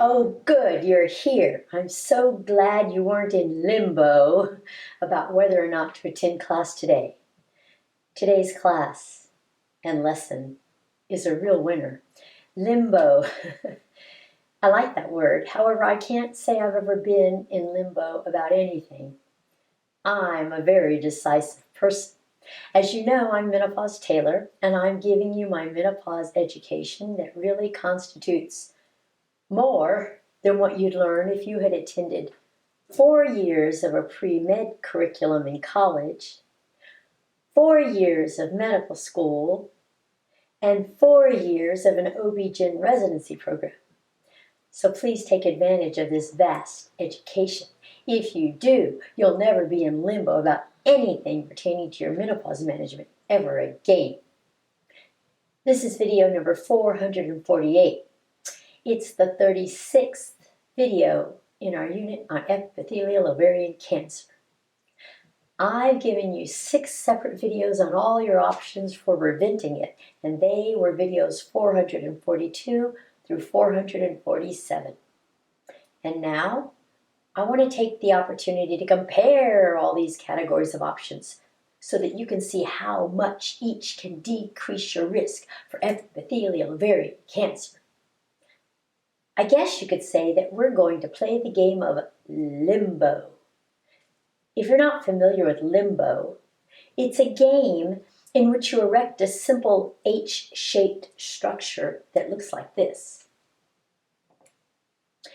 Oh, good, you're here. I'm so glad you weren't in limbo about whether or not to attend class today. Today's class and lesson is a real winner. Limbo. I like that word. However, I can't say I've ever been in limbo about anything. I'm a very decisive person. As you know, I'm Menopause Taylor, and I'm giving you my menopause education that really constitutes more than what you'd learn if you had attended 4 years of a pre-med curriculum in college, 4 years of medical school, and 4 years of an OB-GYN residency program. So please take advantage of this vast education. If you do, you'll never be in limbo about anything pertaining to your menopause management ever again. This is video number 448. It's the 36th video in our unit on epithelial ovarian cancer. I've given you 6 separate videos on all your options for preventing it, and they were videos 442 through 447. And now, I want to take the opportunity to compare all these categories of options so that you can see how much each can decrease your risk for epithelial ovarian cancer. I guess you could say that we're going to play the game of limbo. If you're not familiar with limbo, it's a game in which you erect a simple H-shaped structure that looks like this.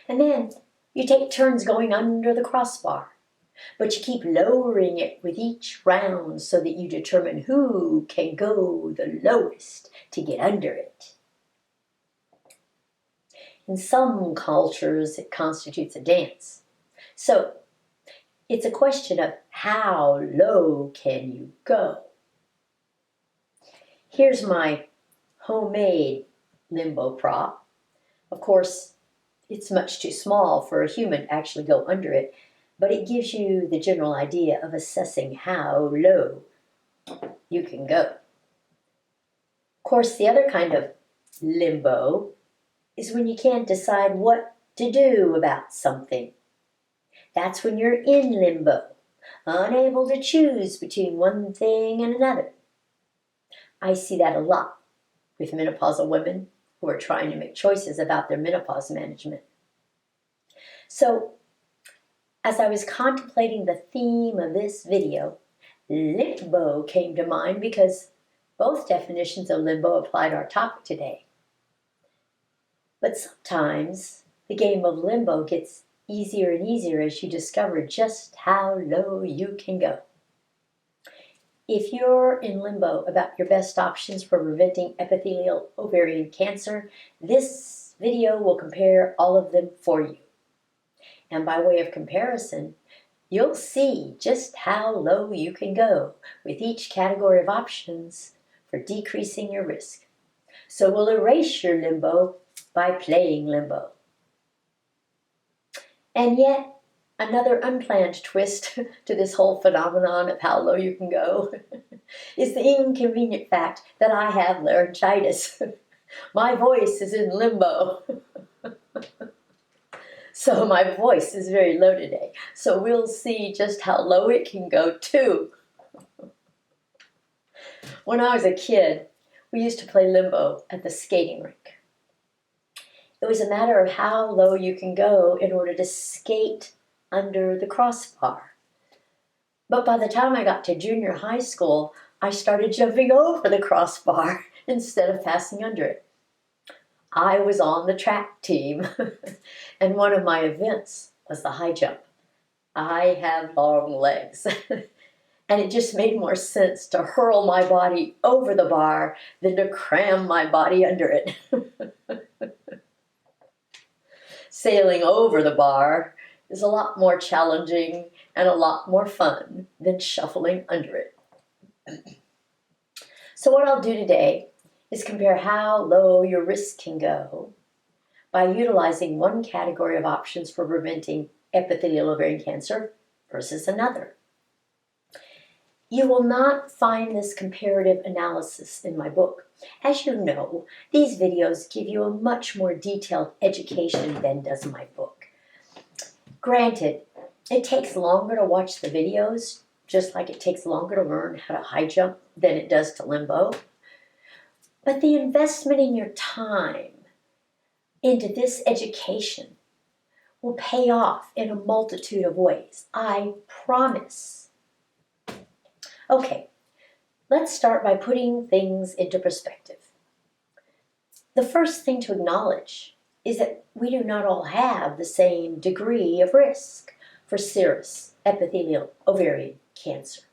And then you take turns going under the crossbar, but you keep lowering it with each round so that you determine who can go the lowest to get under it. In some cultures, it constitutes a dance. So, it's a question of how low can you go? Here's my homemade limbo prop. Of course, it's much too small for a human to actually go under it, but it gives you the general idea of assessing how low you can go. Of course, the other kind of limbo is when you can't decide what to do about something. That's when you're in limbo, unable to choose between one thing and another. I see that a lot with menopausal women who are trying to make choices about their menopause management. So, as I was contemplating the theme of this video, limbo came to mind because both definitions of limbo apply to our topic today. But sometimes the game of limbo gets easier and easier as you discover just how low you can go. If you're in limbo about your best options for preventing epithelial ovarian cancer, this video will compare all of them for you. And by way of comparison, you'll see just how low you can go with each category of options for decreasing your risk. So we'll erase your limbo by playing limbo. And yet, another unplanned twist to this whole phenomenon of how low you can go is the inconvenient fact that I have laryngitis. My voice is in limbo. So my voice is very low today. So we'll see just how low it can go too. When I was a kid, we used to play limbo at the skating rink. It was a matter of how low you can go in order to skate under the crossbar. But by the time I got to junior high school, I started jumping over the crossbar instead of passing under it. I was on the track team, and one of my events was the high jump. I have long legs, and it just made more sense to hurl my body over the bar than to cram my body under it. Sailing over the bar is a lot more challenging and a lot more fun than shuffling under it. So what I'll do today is compare how low your risk can go by utilizing one category of options for preventing epithelial ovarian cancer versus another. You will not find this comparative analysis in my book. As you know, these videos give you a much more detailed education than does my book. Granted, it takes longer to watch the videos, just like it takes longer to learn how to high jump than it does to limbo. But the investment in your time into this education will pay off in a multitude of ways. I promise. Okay, let's start by putting things into perspective. The first thing to acknowledge is that we do not all have the same degree of risk for serous epithelial ovarian cancer.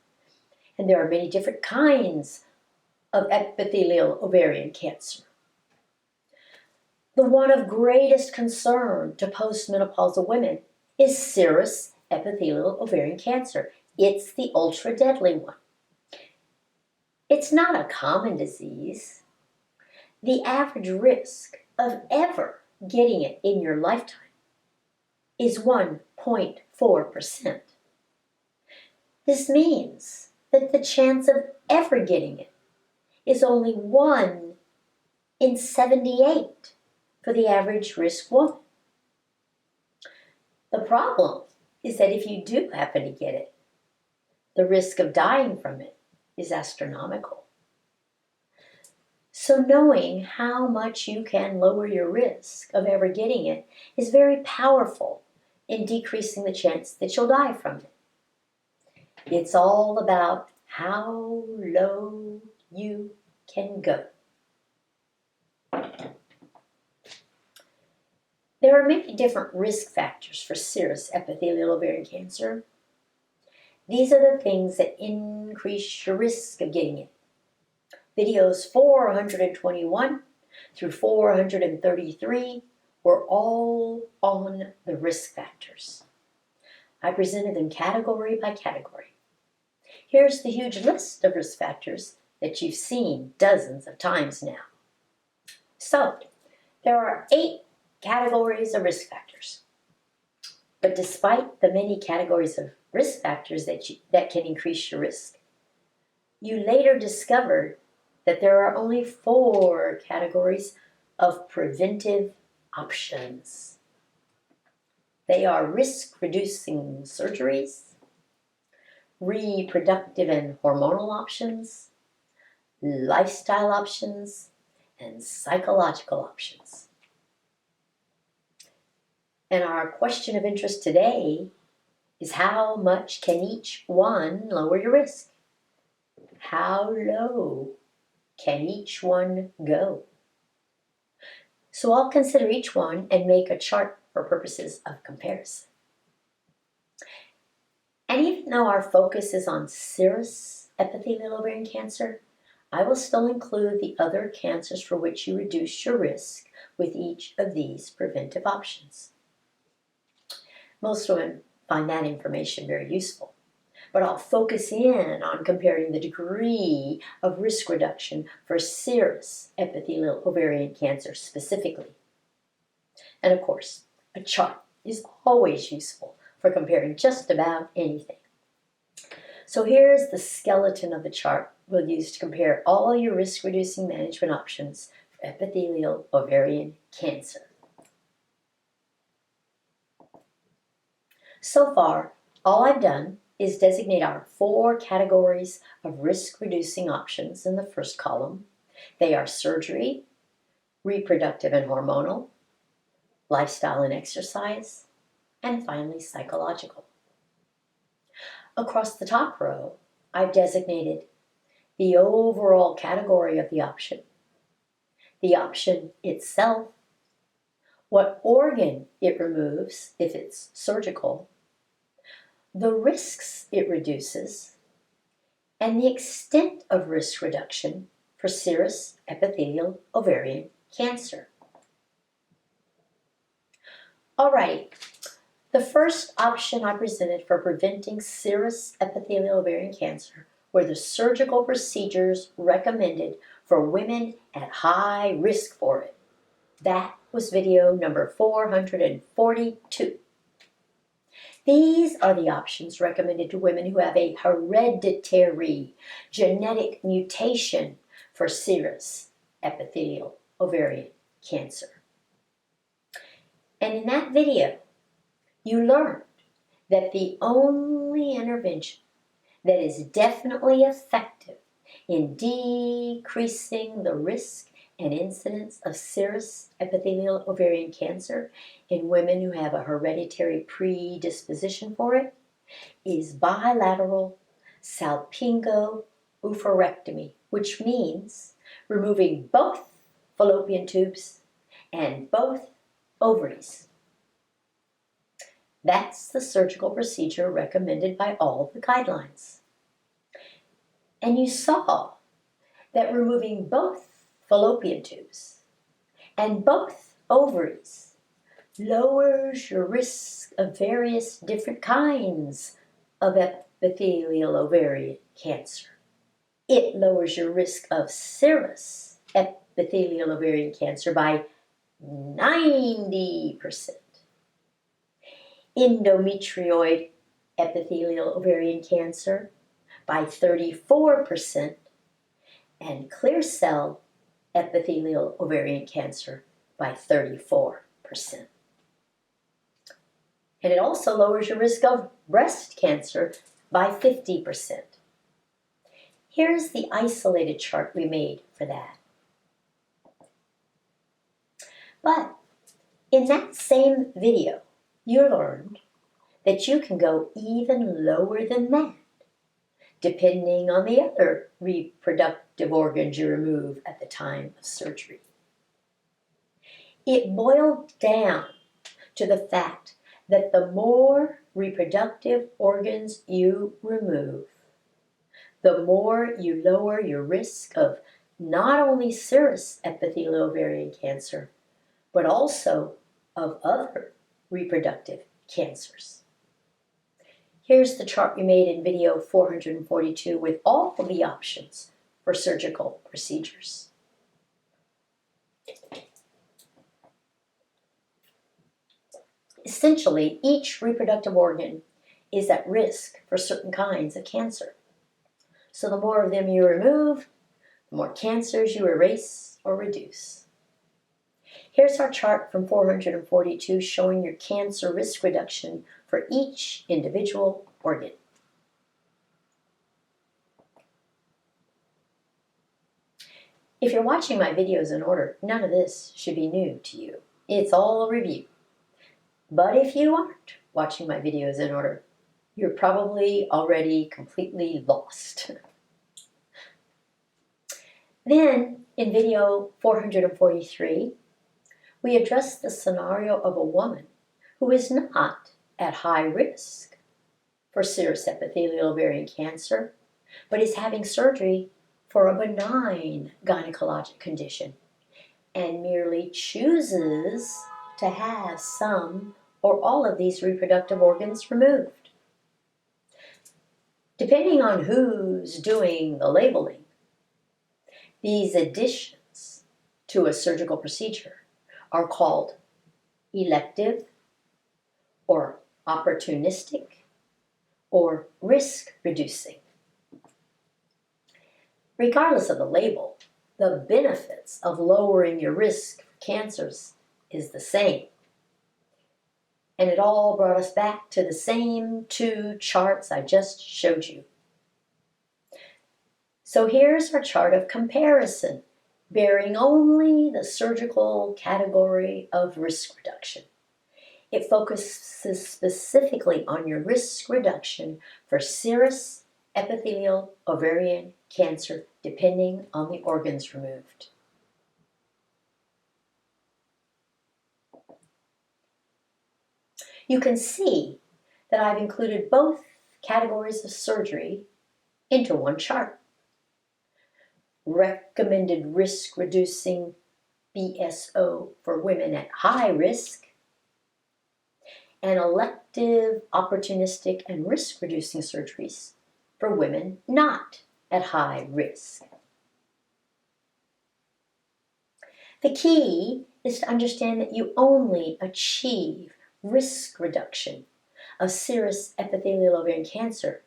And there are many different kinds of epithelial ovarian cancer. The one of greatest concern to postmenopausal women is serous epithelial ovarian cancer. It's the ultra deadly one. It's not a common disease. The average risk of ever getting it in your lifetime is 1.4%. This means that the chance of ever getting it is only 1 in 78 for the average risk woman. The problem is that if you do happen to get it, the risk of dying from it is astronomical. So knowing how much you can lower your risk of ever getting it is very powerful in decreasing the chance that you'll die from it. It's all about how low you can go. There are many different risk factors for serous epithelial ovarian cancer. These are the things that increase your risk of getting it. Videos 421 through 433 were all on the risk factors. I presented them category by category. Here's the huge list of risk factors that you've seen dozens of times now. So, there are 8 categories of risk factors. But despite the many categories of risk factors that can increase your risk, you later discovered that there are only 4 categories of preventive options. They are risk-reducing surgeries, reproductive and hormonal options, lifestyle options, and psychological options. And our question of interest today is how much can each one lower your risk? How low can each one go? So I'll consider each one and make a chart for purposes of comparison. And even though our focus is on serous epithelial ovarian cancer, I will still include the other cancers for which you reduce your risk with each of these preventive options. Most women find that information very useful, but I'll focus in on comparing the degree of risk reduction for serous epithelial ovarian cancer specifically. And of course, a chart is always useful for comparing just about anything. So here's the skeleton of the chart we'll use to compare all your risk-reducing management options for epithelial ovarian cancer. So far, all I've done is designate our 4 categories of risk-reducing options in the first column. They are surgery, reproductive and hormonal, lifestyle and exercise, and finally psychological. Across the top row, I've designated the overall category of the option itself, what organ it removes if it's surgical, the risks it reduces, and the extent of risk reduction for serous epithelial ovarian cancer. Alrighty, the first option I presented for preventing serous epithelial ovarian cancer were the surgical procedures recommended for women at high risk for it. That was video number 442. These are the options recommended to women who have a hereditary genetic mutation for serous epithelial ovarian cancer. And in that video, you learned that the only intervention that is definitely effective in decreasing the risk and incidence of serous epithelial ovarian cancer in women who have a hereditary predisposition for it is bilateral salpingo-oophorectomy, which means removing both fallopian tubes and both ovaries. That's the surgical procedure recommended by all of the guidelines. And you saw that removing both fallopian tubes and both ovaries lowers your risk of various different kinds of epithelial ovarian cancer. It lowers your risk of serous epithelial ovarian cancer by 90%. Endometrioid epithelial ovarian cancer by 34%, and clear cell epithelial ovarian cancer by 34%. And it also lowers your risk of breast cancer by 50%. Here's the isolated chart we made for that. But in that same video, you learned that you can go even lower than that, depending on the other reproductive organs you remove at the time of surgery. It boiled down to the fact that the more reproductive organs you remove, the more you lower your risk of not only serous epithelial ovarian cancer, but also of other reproductive cancers. Here's the chart we made in video 442 with all of the options for surgical procedures. Essentially, each reproductive organ is at risk for certain kinds of cancer. So the more of them you remove, the more cancers you erase or reduce. Here's our chart from 442 showing your cancer risk reduction for each individual organ. If you're watching my videos in order, none of this should be new to you. It's all a review. But if you aren't watching my videos in order, you're probably already completely lost. Then, in video 443, we addressed the scenario of a woman who is not at high risk for serous epithelial ovarian cancer, but is having surgery for a benign gynecologic condition and merely chooses to have some or all of these reproductive organs removed. Depending on who's doing the labeling, these additions to a surgical procedure are called elective or opportunistic or risk-reducing. Regardless of the label, the benefits of lowering your risk for cancers is the same. And it all brought us back to the same two charts I just showed you. So here's our chart of comparison, bearing only the surgical category of risk reduction. It focuses specifically on your risk reduction for serous epithelial ovarian cancer, depending on the organs removed. You can see that I've included both categories of surgery into one chart. Recommended risk reducing BSO for women at high risk, and elective, opportunistic, and risk reducing surgeries for women not at high risk. The key is to understand that you only achieve risk reduction of serous epithelial ovarian cancer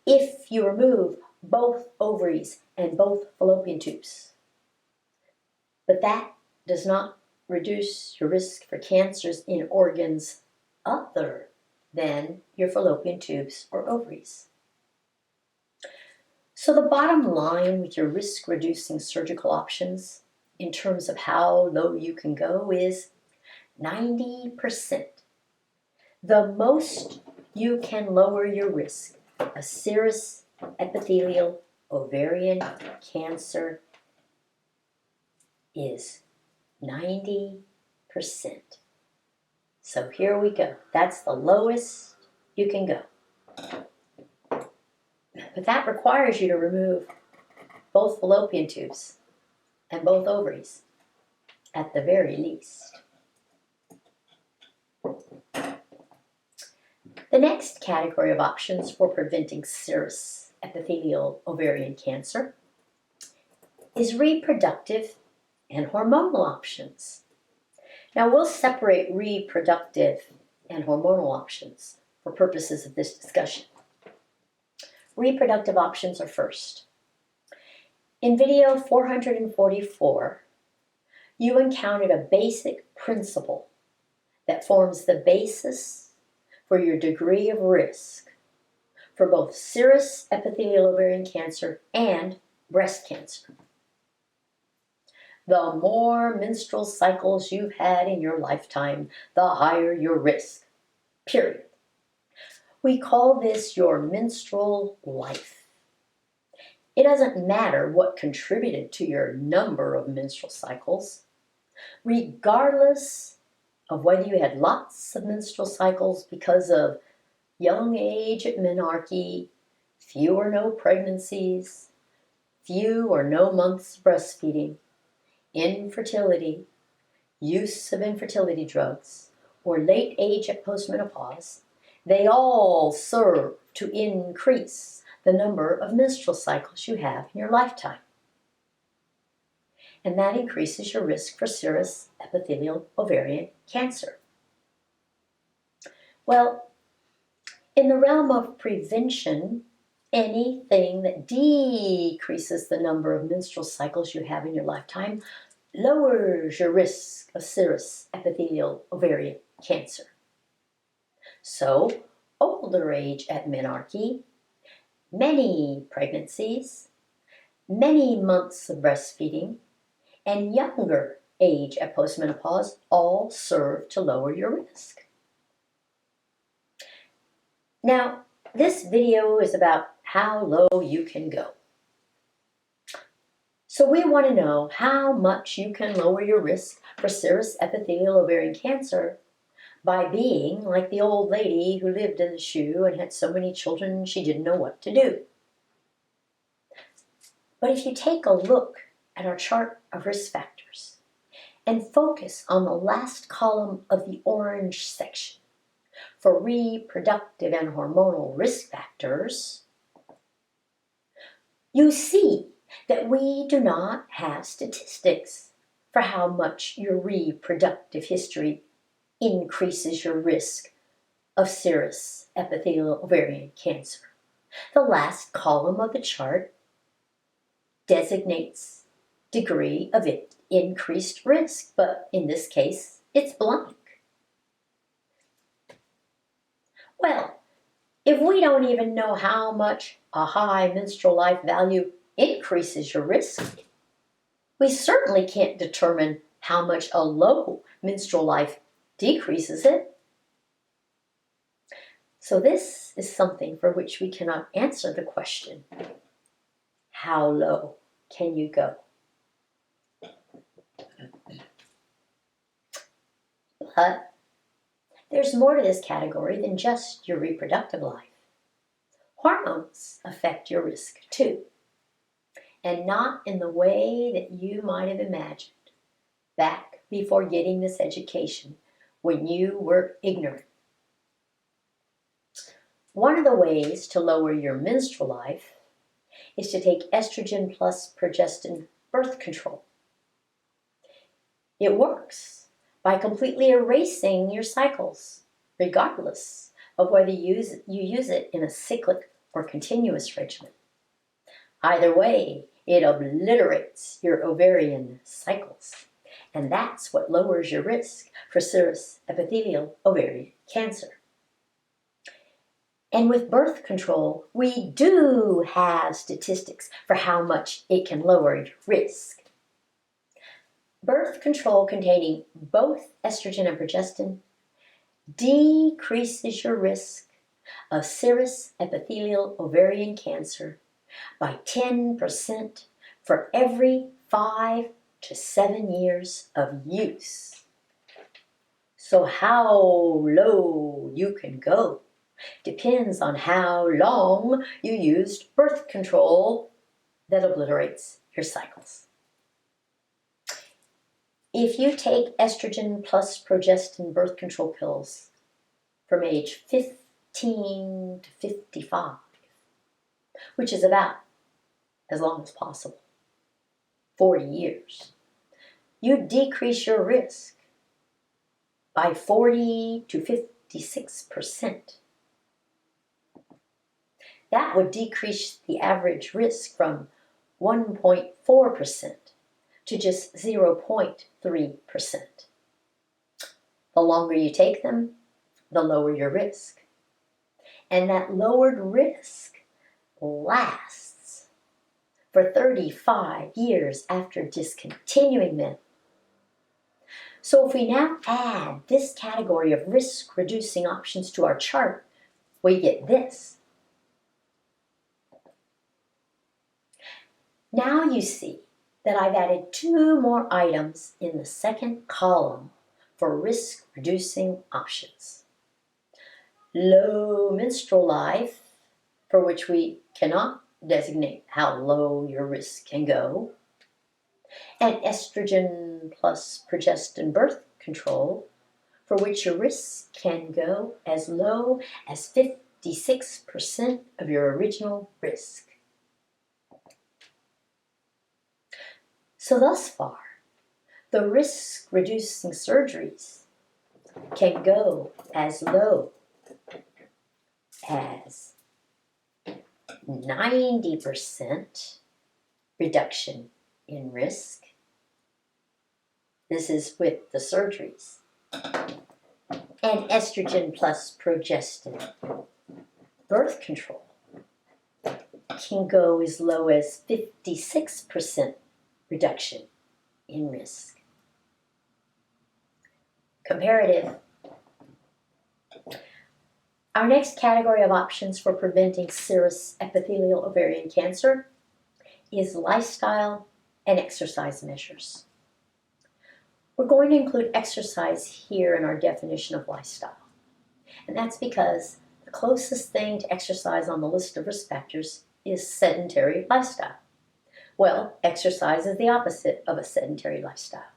if you remove both ovaries and both fallopian tubes. But that does not reduce your risk for cancers in organs other than your fallopian tubes or ovaries. So the bottom line with your risk-reducing surgical options in terms of how low you can go is 90%. The most you can lower your risk of serous epithelial ovarian cancer is 90%. So here we go. That's the lowest you can go. But that requires you to remove both fallopian tubes and both ovaries, at the very least. The next category of options for preventing serous epithelial ovarian cancer is reproductive and hormonal options. Now we'll separate reproductive and hormonal options for purposes of this discussion. Reproductive options are first. In video 444, you encountered a basic principle that forms the basis for your degree of risk for both serous epithelial ovarian cancer and breast cancer. The more menstrual cycles you've had in your lifetime, the higher your risk, period. We call this your menstrual life. It doesn't matter what contributed to your number of menstrual cycles, regardless of whether you had lots of menstrual cycles because of young age at menarche, few or no pregnancies, few or no months breastfeeding, infertility, use of infertility drugs, or late age at postmenopause. They all serve to increase the number of menstrual cycles you have in your lifetime. And that increases your risk for serous epithelial ovarian cancer. Well, in the realm of prevention, anything that decreases the number of menstrual cycles you have in your lifetime lowers your risk of serous epithelial ovarian cancer. So, older age at menarche, many pregnancies, many months of breastfeeding, and younger age at postmenopause all serve to lower your risk. Now, this video is about how low you can go. So we want to know how much you can lower your risk for serous epithelial ovarian cancer by being like the old lady who lived in the shoe and had so many children she didn't know what to do. But if you take a look at our chart of risk factors and focus on the last column of the orange section for reproductive and hormonal risk factors, you see that we do not have statistics for how much your reproductive history increases your risk of serous epithelial ovarian cancer. The last column of the chart designates degree of increased risk, but in this case, it's blank. Well, if we don't even know how much a high menstrual life value increases your risk, we certainly can't determine how much a low menstrual life decreases it. So this is something for which we cannot answer the question, how low can you go? But there's more to this category than just your reproductive life. Hormones affect your risk too, and not in the way that you might have imagined back before getting this education when you were ignorant. One of the ways to lower your menstrual life is to take estrogen plus progestin birth control. It works by completely erasing your cycles, regardless of whether you use it in a cyclic or continuous regimen. Either way, it obliterates your ovarian cycles, and that's what lowers your risk for serous epithelial ovarian cancer. And with birth control, we do have statistics for how much it can lower your risk. Birth control containing both estrogen and progestin decreases your risk of serous epithelial ovarian cancer by 10% for every 5 to 7 years of use. So how low you can go depends on how long you used birth control that obliterates your cycles. If you take estrogen plus progestin birth control pills from age 15 to 55, which is about as long as possible, 40 years, you decrease your risk by 40 to 56%. That would decrease the average risk from 1.4% to just 0.3%. The longer you take them, the lower your risk. And that lowered risk lasts for 35 years after discontinuing them. So if we now add this category of risk-reducing options to our chart, we get this. Now you see that I've added 2 more items in the second column for risk-reducing options. Low menstrual life, for which we cannot designate how low your risk can go, and estrogen plus progestin birth control, for which your risk can go as low as 56% of your original risk. So thus far, the risk-reducing surgeries can go as low as 90% reduction in risk. This is with the surgeries. And estrogen plus progestin birth control can go as low as 56% reduction in risk. Comparative. Our next category of options for preventing serous epithelial ovarian cancer is lifestyle and exercise measures. We're going to include exercise here in our definition of lifestyle. And that's because the closest thing to exercise on the list of risk factors is sedentary lifestyle. Well, exercise is the opposite of a sedentary lifestyle.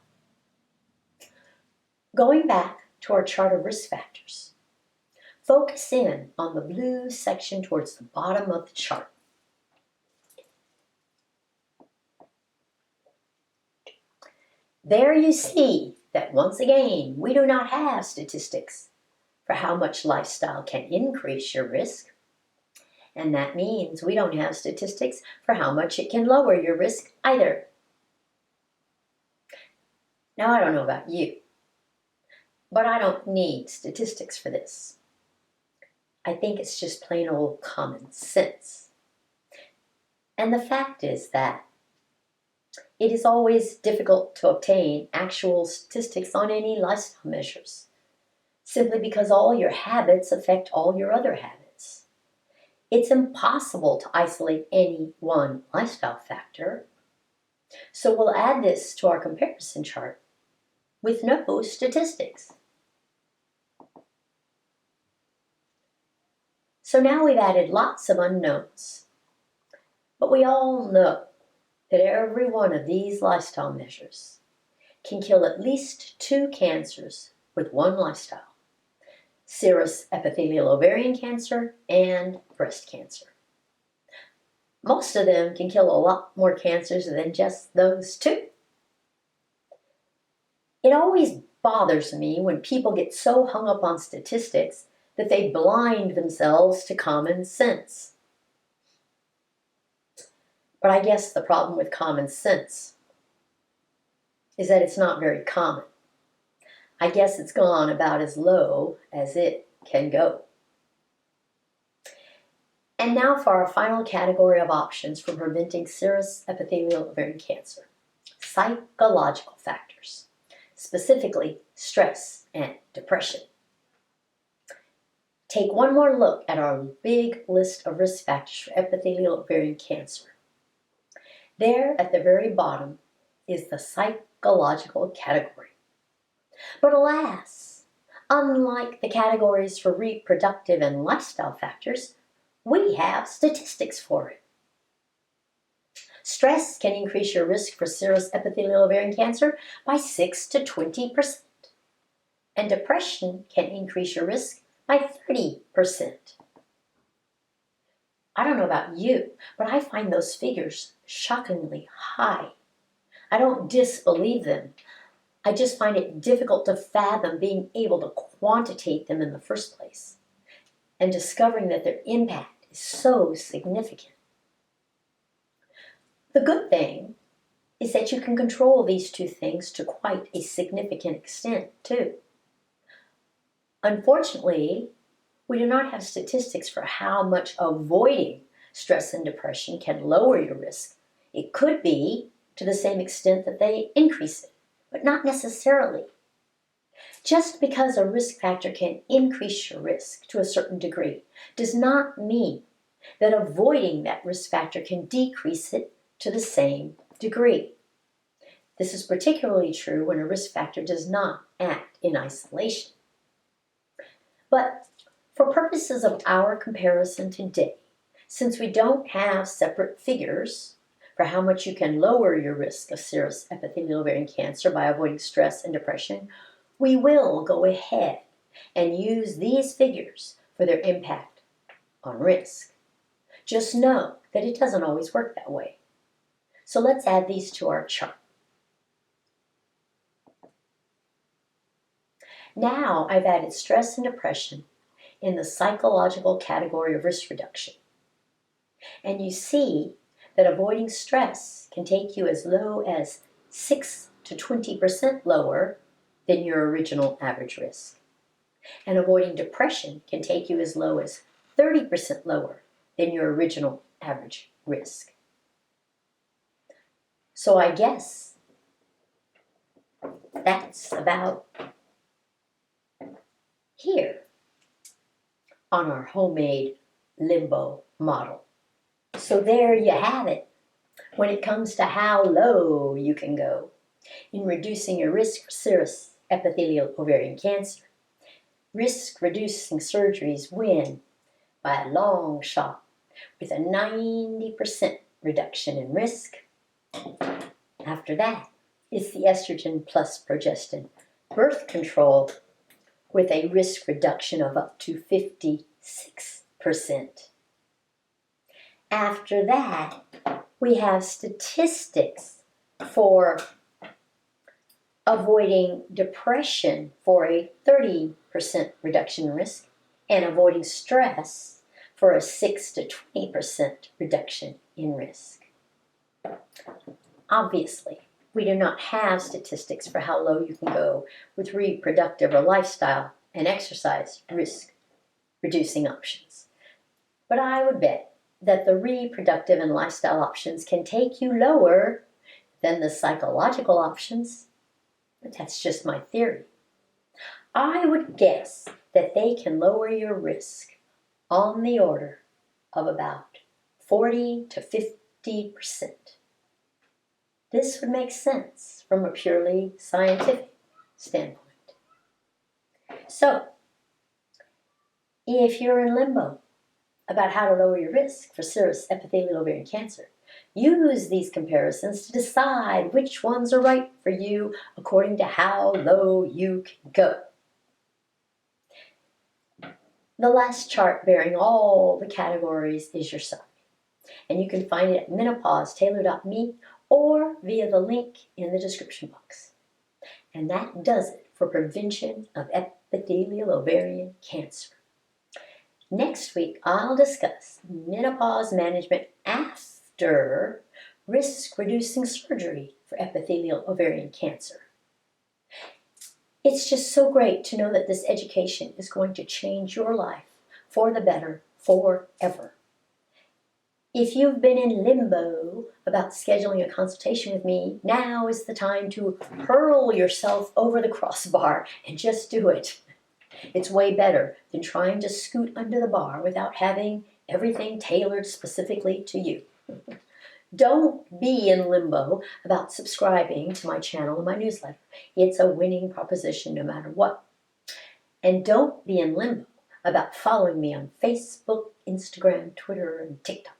Going back to our chart of risk factors, focus in on the blue section towards the bottom of the chart. There you see that once again, we do not have statistics for how much lifestyle can increase your risk. And that means we don't have statistics for how much it can lower your risk either. Now, I don't know about you, but I don't need statistics for this. I think it's just plain old common sense. And the fact is that it is always difficult to obtain actual statistics on any lifestyle measures, simply because all your habits affect all your other habits. It's impossible to isolate any one lifestyle factor. So we'll add this to our comparison chart with no statistics. So now we've added lots of unknowns. But we all know that every one of these lifestyle measures can kill at least 2 cancers with one lifestyle: serous epithelial ovarian cancer and breast cancer. Most of them can kill a lot more cancers than just those 2. It always bothers me when people get so hung up on statistics that they blind themselves to common sense. But I guess the problem with common sense is that it's not very common. I guess it's gone about as low as it can go. And now for our final category of options for preventing serous epithelial ovarian cancer: psychological factors, specifically stress and depression. Take one more look at our big list of risk factors for epithelial ovarian cancer. There at the very bottom is the psychological category. But alas, unlike the categories for reproductive and lifestyle factors, we have statistics for it. Stress can increase your risk for serous epithelial ovarian cancer by 6 to 20%. And depression can increase your risk by 30%. I don't know about you, but I find those figures shockingly high. I don't disbelieve them. I just find it difficult to fathom being able to quantitate them in the first place and discovering that their impact is so significant. The good thing is that you can control these two things to quite a significant extent, too. Unfortunately, we do not have statistics for how much avoiding stress and depression can lower your risk. It could be to the same extent that they increase it, but not necessarily. Just because a risk factor can increase your risk to a certain degree does not mean that avoiding that risk factor can decrease it to the same degree. This is particularly true when a risk factor does not act in isolation. But for purposes of our comparison today, since we don't have separate figures for how much you can lower your risk of serous epithelial ovarian cancer by avoiding stress and depression, we will go ahead and use these figures for their impact on risk. Just know that it doesn't always work that way. So let's add these to our chart. Now I've added stress and depression in the psychological category of risk reduction. And you see that avoiding stress can take you as low as 6 to 20% lower than your original average risk. And avoiding depression can take you as low as 30% lower than your original average risk. So I guess that's about here on our homemade limbo model. So there you have it when it comes to how low you can go in reducing your risk for serous epithelial ovarian cancer. Risk-reducing surgeries win by a long shot with a 90% reduction in risk. After that is the estrogen plus progestin birth control with a risk reduction of up to 56%. After that, we have statistics for avoiding depression for a 30% reduction in risk and avoiding stress for a 6 to 20% reduction in risk. Obviously, we do not have statistics for how low you can go with reproductive or lifestyle and exercise risk reducing options. But I would bet that the reproductive and lifestyle options can take you lower than the psychological options. But that's just my theory. I would guess that they can lower your risk on the order of about 40 to 50%. This would make sense from a purely scientific standpoint. So, if you're in limbo about how to lower your risk for serous epithelial ovarian cancer, use these comparisons to decide which ones are right for you according to how low you can go. The last chart bearing all the categories is your summary, and you can find it at menopausetailored.me or via the link in the description box. And that does it for prevention of epithelial ovarian cancer. Next week, I'll discuss menopause management after risk-reducing surgery for epithelial ovarian cancer. It's just so great to know that this education is going to change your life for the better forever. If you've been in limbo about scheduling a consultation with me, now is the time to hurl yourself over the crossbar and just do it. It's way better than trying to scoot under the bar without having everything tailored specifically to you. Don't be in limbo about subscribing to my channel and my newsletter. It's a winning proposition no matter what. And don't be in limbo about following me on Facebook, Instagram, Twitter, and TikTok.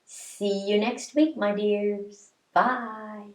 See you next week, my dears. Bye.